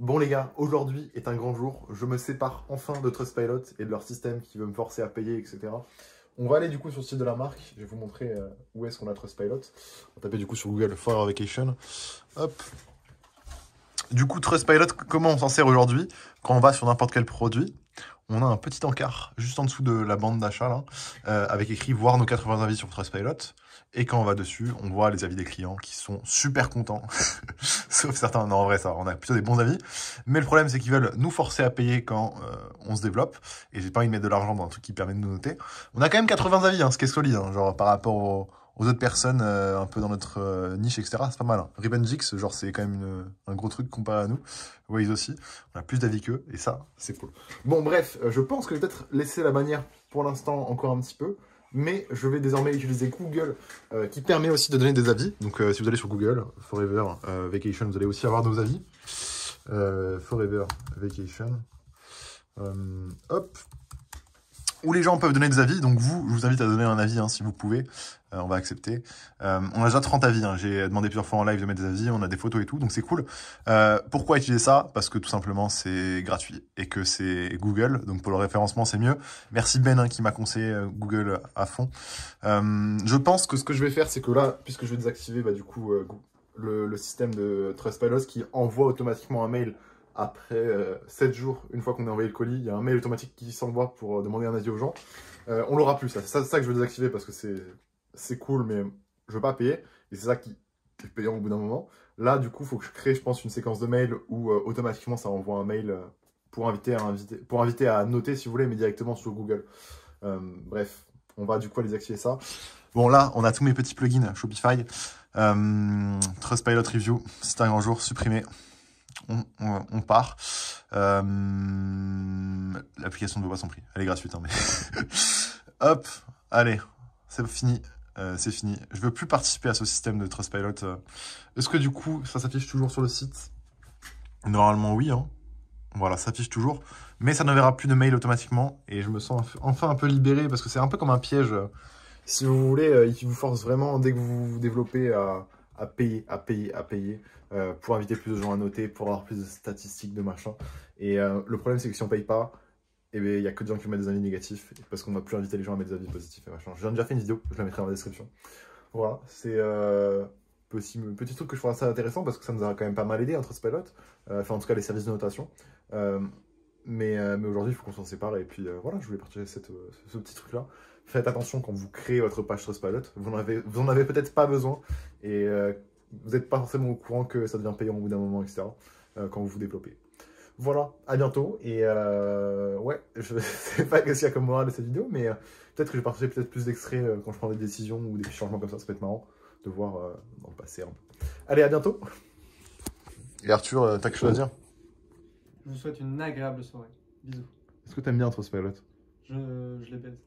Bon les gars, aujourd'hui est un grand jour. Je me sépare enfin de Trustpilot et de leur système qui veut me forcer à payer, etc. On va aller du coup sur le site de la marque. Je vais vous montrer où est-ce qu'on a Trustpilot. On va taper du coup sur Google Forever Vacation. Hop. Du coup, Trustpilot, comment on s'en sert aujourd'hui? Quand on va sur n'importe quel produit, on a un petit encart juste en dessous de la bande d'achat là, avec écrit voir nos 80 avis sur Trustpilot. Et quand on va dessus, on voit les avis des clients qui sont super contents. Sauf certains, non en vrai ça, on a plutôt des bons avis. Mais le problème c'est qu'ils veulent nous forcer à payer quand on se développe. Et j'ai pas envie de mettre de l'argent dans un truc qui permet de nous noter. On a quand même 80 avis, hein, ce qui est solide, hein, genre par rapport aux autres personnes un peu dans notre niche, etc. C'est pas mal. Hein. Ribbon-Jix, genre c'est quand même un gros truc comparé à nous. Waze aussi, on a plus d'avis qu'eux, et ça, c'est cool. Bon bref, je pense que je vais peut-être laisser la bannière pour l'instant encore un petit peu. Mais je vais désormais utiliser Google qui permet aussi de donner des avis. Donc si vous allez sur Google, Forever Vacation, vous allez aussi avoir nos avis. Forever Vacation. Hop. Où les gens peuvent donner des avis. Donc vous, je vous invite à donner un avis hein, si vous pouvez. On va accepter. On a déjà 30 avis. Hein. J'ai demandé plusieurs fois en live de mettre des avis. On a des photos et tout. Donc c'est cool. Pourquoi utiliser ça? Parce que tout simplement c'est gratuit. Et que c'est Google. Donc pour le référencement c'est mieux. Merci Ben hein, qui m'a conseillé Google à fond. Je pense que ce que je vais faire c'est que là, puisque je vais désactiver bah, du coup le système de Trustpilot qui envoie automatiquement un mail après 7 jours, une fois qu'on a envoyé le colis, il y a un mail automatique qui s'envoie pour demander un avis aux gens. On l'aura plus, ça. C'est ça que je veux désactiver parce que c'est cool, mais je veux pas payer. Et c'est ça qui est payant au bout d'un moment. Là, du coup, il faut que je crée, je pense, une séquence de mails où automatiquement ça envoie un mail pour inviter à noter, si vous voulez, mais directement sur Google. Bref, on va du coup aller désactiver ça. Bon, là, on a tous mes petits plugins Shopify. Trustpilot Review, c'est un grand jour, supprimé. On part. L'application ne vaut pas son prix. Elle est gratuite. Hein, mais hop, allez, c'est fini. C'est fini. Je veux plus participer à ce système de Trustpilot. Est-ce que du coup, ça s'affiche toujours sur le site? Normalement, oui. Hein. Voilà, ça s'affiche toujours. Mais ça ne verra plus de mail automatiquement. Et je me sens enfin un peu libéré parce que c'est un peu comme un piège. Si vous voulez, il vous force vraiment, dès que vous vous développez, à payer. Pour inviter plus de gens à noter, pour avoir plus de statistiques, de machin. Et le problème, c'est que si on paye pas, eh bien, il n'y a que des gens qui mettent des avis négatifs, parce qu'on ne va plus inviter les gens à mettre des avis positifs et machin. J'ai déjà fait une vidéo, je la mettrai dans la description. Voilà, c'est petit truc que je trouve assez intéressant, parce que ça nous a quand même pas mal aidé, entre Trustpilot. Enfin, en tout cas, les services de notation. Mais aujourd'hui, il faut qu'on s'en sépare. Et puis voilà, je voulais partager ce petit truc-là. Faites attention quand vous créez votre page Trustpilot. Vous en avez peut-être pas besoin. Et vous n'êtes pas forcément au courant que ça devient payant au bout d'un moment, etc. Quand vous vous développez. Voilà, à bientôt. Et ouais, je sais pas qu'est-ce qu'il y a comme morale de cette vidéo, mais peut-être que je vais partager peut-être plus d'extraits quand je prends des décisions ou des petits changements comme ça. Ça peut être marrant de voir dans le passé un peu. Allez, à bientôt. Et Arthur, t'as quelque chose à dire? Je vous souhaite une agréable soirée. Bisous. Est-ce que t'aimes bien Trustpilot? Je les baise.